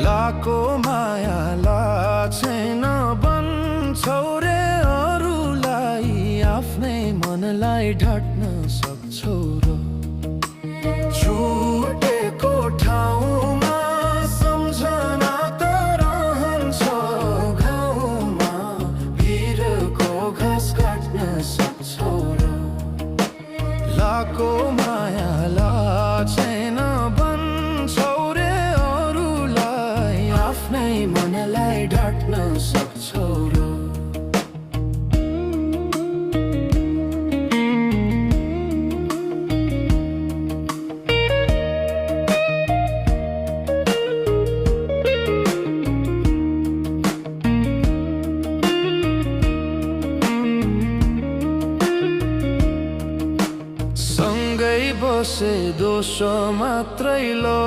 लाको माया लाछैन भन्छौ रे अरूलाई, आफ्नै मनलाई ढट्न सक्छौ र छुटेको ठाउँमा सम्झना त रहन्छ, गाउँमा भिरको घाँस काट्न सक्छौ र लाको माया लाछैन भन्छौ रे अरूलाई, आफ्नै मनलाई ढट्न सक्छौ र सँगै बसे दोष मात्रै लो